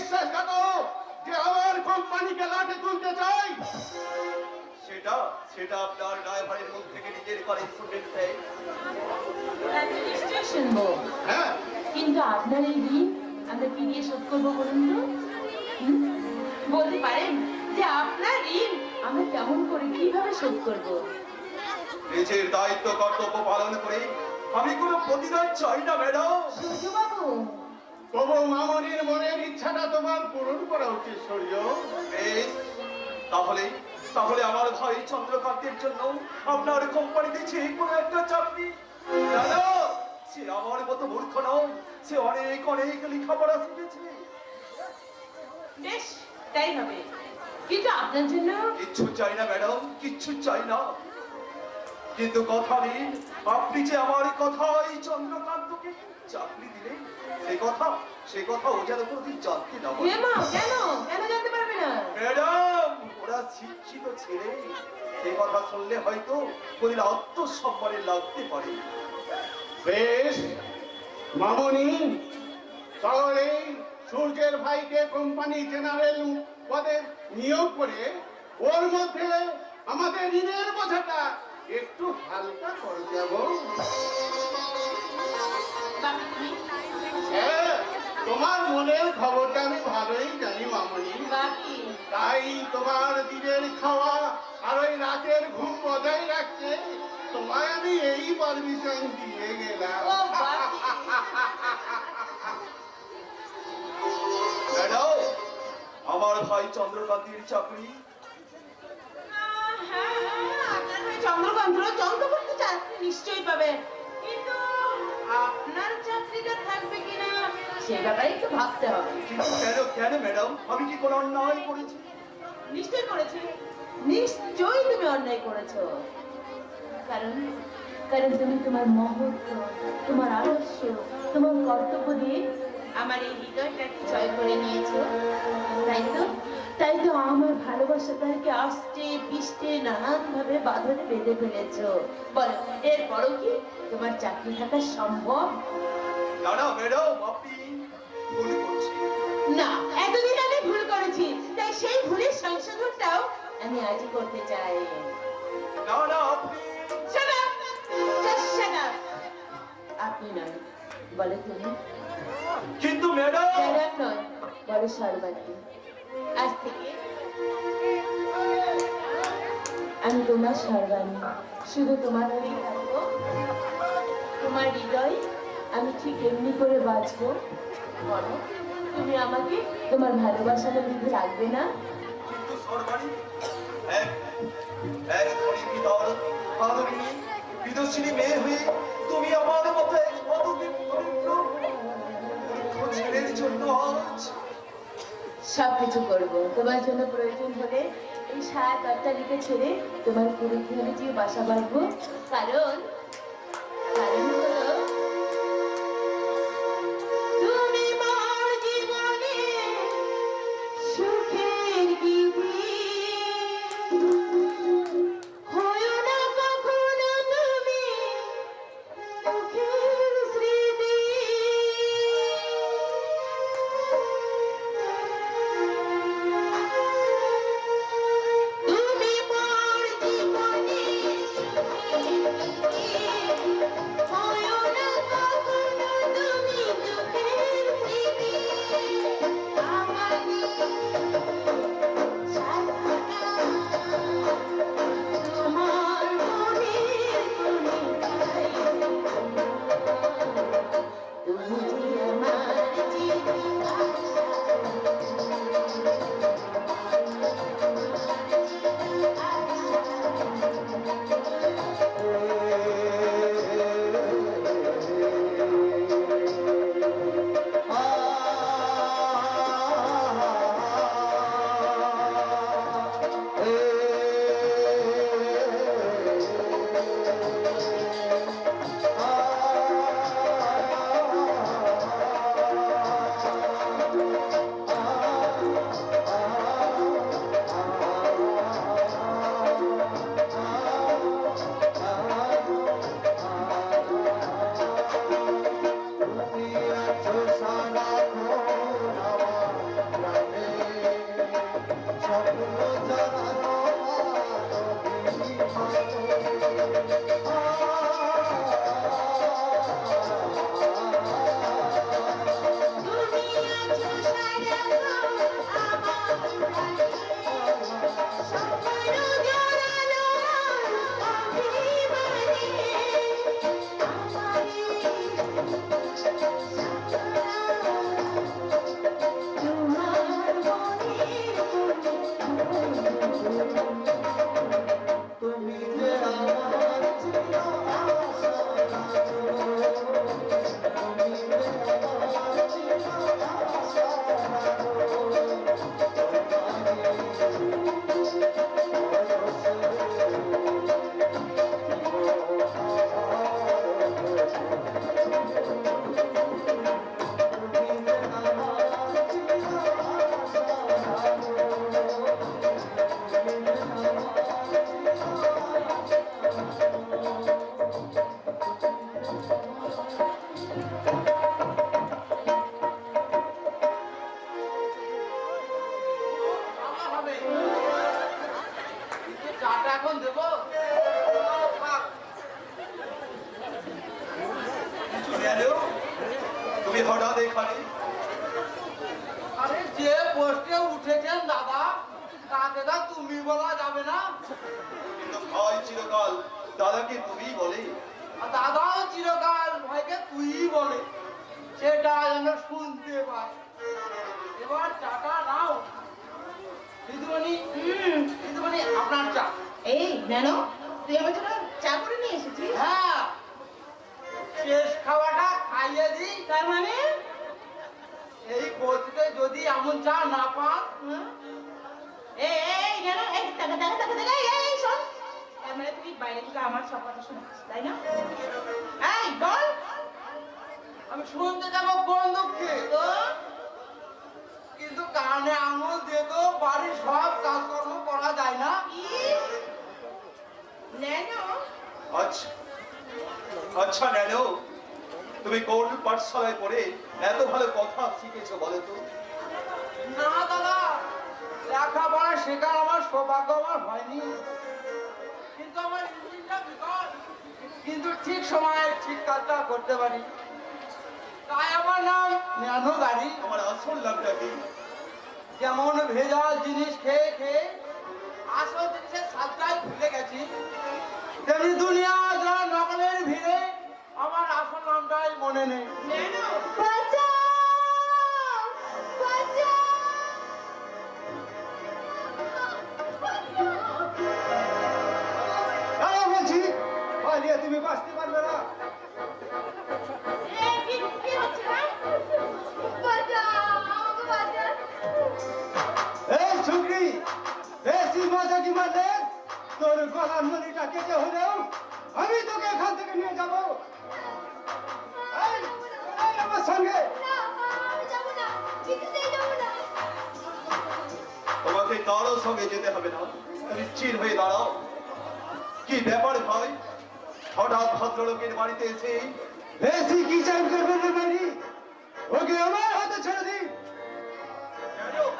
বিশ্বাসঘাতক যে আমার কোম্পানিকে লাঠে তুলতে চাই? সেটা সেটা আপনার ড্রাইভারের মুখ থেকে নিজের করে শুনবেন। নিশ্চয় শুনবো। হ্যাঁ, কিন্তু আপনার এই ঋণ আমরা কি দিয়ে শোধ করবো বলুন তো? বলতে পারেন যে আপনার ঋণ আমরা কেমন করে কিভাবে শোধ করবো? নিজের দায়িত্ব কর্তব্য পালন করে আমি কোনো প্রতিদান চাই না ম্যাডাম। সূর্যবাবু, তবু মামনির মনের ইচ্ছাটা তোমার পূরণ করা উচিত সূর্য। বেশ, তাহলে তাহলে আমার ভাই চন্দ্রকান্তের জন্য আপনার কোম্পানিতে যে কোনো একটা চাকরি। না না, সে আমার মতো মূর্খ নয়, সে অনেক অনেক লেখাপড়া শিখেছে। বেশ তাই হবে, কিন্তু আপনার জন্য কিচ্ছু চাই না ম্যাডাম, কিচ্ছু চাই না। কিন্তু কথা দিন, আপনি যে আমার কথাই চন্দ্রকান্তকে চাকরি দিলেন, সে কথা ও যেন কোনোদিন জানতে না পারে। মা, কেন কেন জানতে পারবে না? ম্যাডাম, ওরা শিক্ষিত ছেলে, সে কথা শুনলে হয়তো কোনদিন আত্মসম্মানে লাগতে পারে। বেশ মামনি, তাহলে সূর্যের ভাইকে কোম্পানি জেনারেল পদে নিয়োগ করে ওর মধ্যে আমাদের ঋণের বোঝাটা একটু হালকা করে যাব। বাবা, তুমি হ্যাঁ, তোমার মনের খবরটা আমি ভালোই জানি মামনি। বাকি তাই তোমার দিনের খাওয়া আর ওই রাতের ঘুম বজায় রাখতে তোমায় আমি এই পারমিশন দিয়ে গেলাম। ও বাকি ম্যাডাম, আমার ভাই চন্দ্রকান্তের চাকরি। হ্যাঁ, আপনার ভাই চন্দ্রকান্ত চন্দ্রকান্ত চাকরি নিশ্চয়ই পাবে, কিন্তু আপনার চাকরিটা থাকবে কিনা সে ব্যাপারে একটু ভাবতে হবে। কিন্তু কেন কেন ম্যাডাম, আমি কি কোনো অন্যায় করেছি? নিশ্চয় করেছি, নিশ্চয়ই তুমি অন্যায় করেছো। কারণ কারণ তুমি তোমার মহত্ব, তোমার আদর্শ, তোমার কর্তব্য দিয়ে আমার এই হৃদয়টাকে জয় করে নিয়েছো। তাই তো আমার ভালোবাসাটাকে আস্তে পিষ্টে নানান ভাবে বাঁধনে বেঁধে ফেলেছো। বলো, এরপরও কি তোমার চাকরি থাকা সম্ভব? না না ম্যাডাম, আপনি ভুল করছেন। না, এতদিন আমি ভুল করেছি, তাই সেই ভুলের সংশোধনটাও আমি আজই করতে চাই। না না, আপনি Shut up! Just shut up! আপনি নয়, বলে তুমি। কিন্তু ম্যাডাম। Shut up নয়, বলে সর্বাঙ্গী। আজ থেকে আমি তোমার সর্বাঙ্গী, শুধু তোমার হয়েই থাকবো। তোমার হৃদয় আমি ঠিক এমনি করে বাঁচবো। বলো, তুমি আমাকে তোমার ভালোবাসাটা বিধে রাখবে না? কিন্তু সর্বাণী, এক এক ধনী ভিতর আদরিণী বিদুষিনী মেয়ে হয়ে তুমি আমার মতো এক পদবী দরিদ্র মূর্খ ছেলের জন্য আজ সবকিছু করবো তোমার জন্য। প্রয়োজন হলে এই 7-8টা ছেড়ে তোমার পুরো যে বাসা বাঁধবো। কারণ কারণ হলো তুমি মোর জীবনে সুখের গিরি। হয়ো না কখনো তুমি সুখের স্মৃতি। তুমি মোর জীবনে সুখের গিরি। তাকে তো তুমি বলা যাবে না। কিন্তু ভাই চিরকাল দাদাকে তুমি বলে। আর দাদাও চিরকাল ভাইকে তুই বলে, সেটা যেন শুনতে পাই। এবার চাটা নাও দিদিমণি। দিদিমণি আপনার চা। এই জানো, তুই আমার জন্য চা করে নিয়ে এসেছিস? হ্যাঁ, শেষ খাওয়াটা খাইয়ে দিই। তার মানে এই কোচিতে যদি এমন চা না পান, এই জানো, এই টাকা টাকা টাকা টাকা, এই শোন, তার মানে তুই বাইরে থেকে আমার সব কথা শুনছিস, তাই না? এই বল। আমি শুনতে যাবো কোন দুঃখে? তো কিন্তু কানে আঙুল দিয়ে তো বাড়ির সব কাজকর্ম করা যায় না। নেনো, আচ্ছা আচ্ছা ন্যানো, তুমি কোন পাঠশালায় পড়ে এত ভালো কথা শিখেছো বলো তো? না দাদা, লেখাপড়া শেখার আমার সৌভাগ্য আমার হয়নি। কিন্তু আমার ইঞ্জিনটা বিকল, কিন্তু ঠিক সময়ে ঠিক কাজটা করতে পারি। তাই আমার নাম ন্যানো গাড়ি। আমার আসল নামটা কি? যেমন ভেজাল জিনিস খেয়ে খেয়ে আসল জিনিসের স্বাদটাই ভুলে গেছি, তেমনি দুনিয়া যারা নকলের ভিড়ে আমার আসল নামটাই মনে নেই। নেনো, বাঁচাও, বাঁচাও, আরে বলছি পালিয়ে তুমি বাঁচতে পারবে না। এই কি হচ্ছে না? বাঁচাও, আমাকে বাঁচাও। এই ছুকরি, বেশি মজা কি মারলে তোর গলার নলিটা কেটে হলেও আমি তোকে এখান থেকে নিয়ে যাব। এই, এই আমার সঙ্গে। না, আমি যাবো না, কিছুতেই যাবো না। তোমাকে কারো সঙ্গে যেতে হবে না, তুমি স্থির হয়ে দাঁড়াও। কি ব্যাপার ভাই, হঠাৎ ভদ্রলোকের বাড়িতে এসে বেশি কি চাই করবেন না বাড়ি, ওকে আমার হাতে ছেড়ে দিন।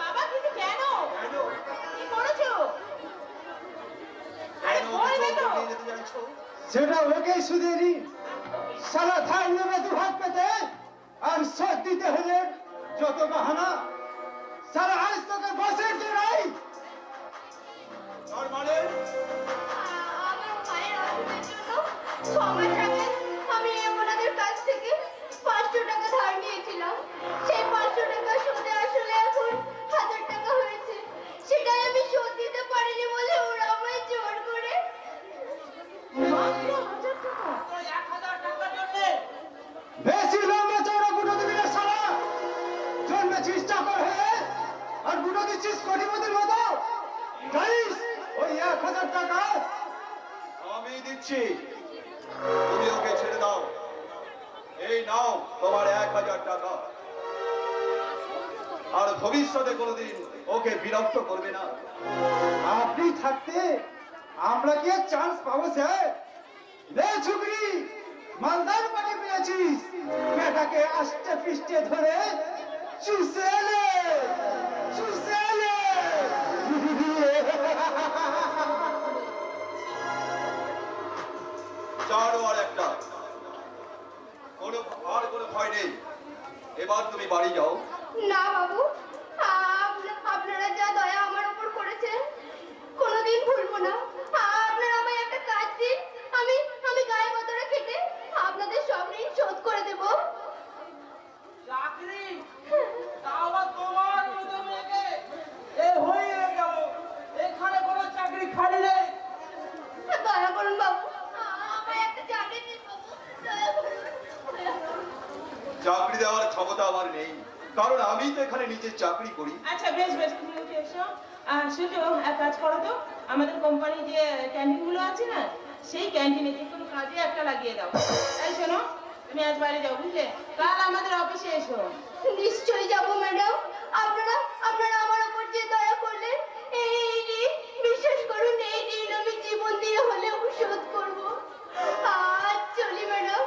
বাবা, কিন্তু কেন? ন্যানো, কি করেছো? আরে কেন বলবে তো। নিয়ে যেতে চাইছো? সেটা ওকে শুধু দিন। সারা ঠাই নেবে দু হাত পেতে, আর শোধ দিতে হলে যত বাহানা। সারা আজ তোকে বসের জোড়াই। তার মানে আমার মায়ের অসুখের জন্য 6 মাস আগে আমি ওনাদের কাছ থেকে 500 টাকা ধার নিয়েছিলাম। সেই 500 টাকা সুদে আসলে এখন 1000 টাকা হয়েছে। সেটাই আমি শোধ দিতে পারিনি বলে ওরা আমায় জোর করে মাত্র 1000 টাকা। তো 1000 টাকার জন্যে বেশি লম্বা চওড়া বুটো দিবি না শালা। জন্মেছিস চাকর হয়ে আর বুটো দিচ্ছিস কোটিপতির মতো। জানিস ওই 1000 টাকা আমি দিচ্ছি, তুমি ওকে ছেড়ে দাও। এই নাও তোমার 1000 টাকা, আর ভবিষ্যতে কোনোদিন ওকে বিরক্ত করবে না। আপনি থাকতে আমরা কি আর চান্স পাবো স্যার? রে ছুকরি, মালদার পানি পেয়েছিস, বেটাকে আষ্টে পিষ্টে ধরে চুষে নে, চুষে নে। চারও আর একটা, কোনো ভয় নেই। এবার তুমি বাড়ি যাও। না বাবু, আপনারা যা দয়া আমার উপর করেছেন কোনোদিন ভুলবো না। আপনারা আমায় একটা কাজ দিন, আমি গায়ে গতরে খেটে আপনাদের সব ঋণ শোধ করে দেব। চাকরি, তা আবার তোমার মতো মেয়েকে এ হয়ে গেল। এখানে কোনো চাকরি খালি নেই। দয়া করুন বাবু, আমায় একটা চাকরি দিন বাবু, দয়া করুন, দয়া করুন। চাকরি দেওয়ার ক্ষমতা আমার নেই, কারণ আমি তো এখানে নিজের চাকরি করি। আচ্ছা বেশ বেশ, তুমি উঠে এসো। শুধু এক কাজ করো তো, আমাদের কোম্পানি যে ক্যান্টিনগুলো আছে না, সেই ক্যান্টিনে যে কোনো কাজে একটা লাগিয়ে দাও। এই শোনো, তুমি আজ বাড়ি যাও, বুঝলে? কাল আমাদের অফিসে এসো। নিশ্চয়ই যাবো ম্যাডাম। আপনারা আমার উপর যে দয়া করলেন, এই ঋণ, বিশ্বাস করুন, এই ঋণ আমি জীবন দিয়ে হলেও শোধ করবো। আজ চলি ম্যাডাম।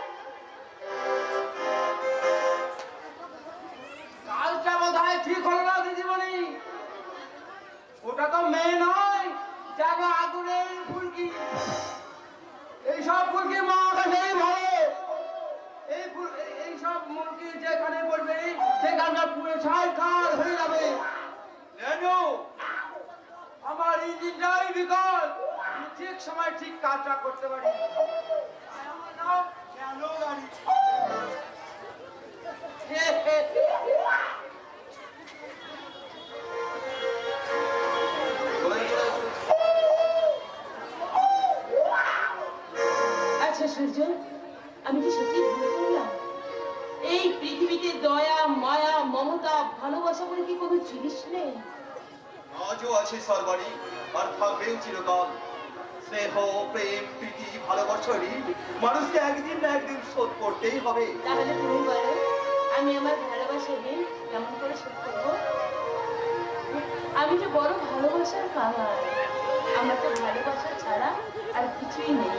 কাজটা বোধহয় ঠিক হলো না দিদিমণি। ওটা তো মেয়ে নয়, যেন আগুনের ফুলকি। এইসব ফুলকির মাটা নেই ভালো। এইসব মুরগি যেখানে পড়বে সেখানকার পুরো ছাই কাল হয়ে যাবে। ন্যানো, ইঞ্জিনটাই বিকল, ঠিক সময় ঠিক কাজটা করতে পারি। আর আমার নাম কেন গাড়ি। আচ্ছা সূর্য, আমি কি সত্যি ভুল করলাম? এই পৃথিবীতে দয়া, মায়া, মমতা, ভালোবাসা বলে কি কোনো জিনিস নেই? আজও আছে সর্বাণী, আর থাকবেও চিরকাল। স্নেহ, প্রেম, প্রীতি, ভালোবাসারই মানুষকে একদিন না একদিন শোধ করতেই হবে। তাহলে তুমি বলো, আমি আমার ভালোবাসা ঋণ কেমন করে শোধ করবো? আমি তো বড় ভালোবাসার কাঙাল। আমার তো ভালোবাসা ছাড়া আর কিছুই নেই।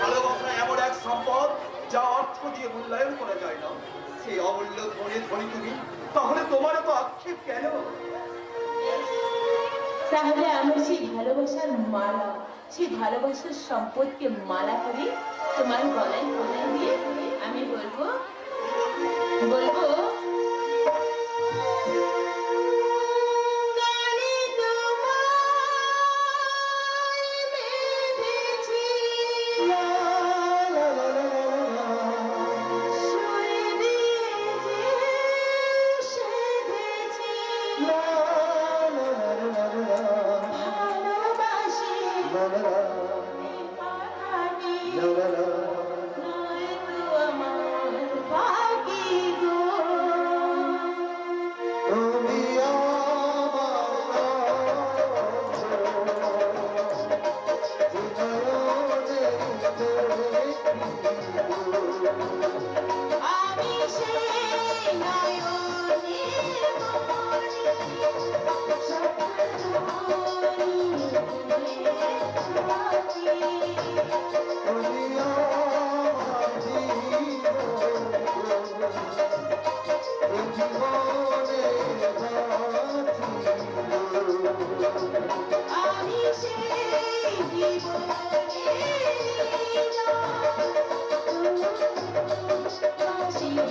ভালোবাসা এমন এক সম্পদ যা অর্থ দিয়ে মূল্যায়ন করা যায় না। সেই অমূল্য ধনে ধনী তুমি, তাহলে তোমারও তো আক্ষেপ কেন? তাহলে আমি সেই ভালোবাসার মালা, সেই ভালোবাসার সম্পদকে মালা করে তোমার গলায় গলায় দিয়ে আমি বলবো বলবো গানে তোমায় বেঁধেছি, সুরে বেজে সেধেছি, ভালোবাসি এই কথাটি নয়তো আমার বাকি গো। তুমি আমি সেই নয়নের আমি সেই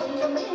জীবনে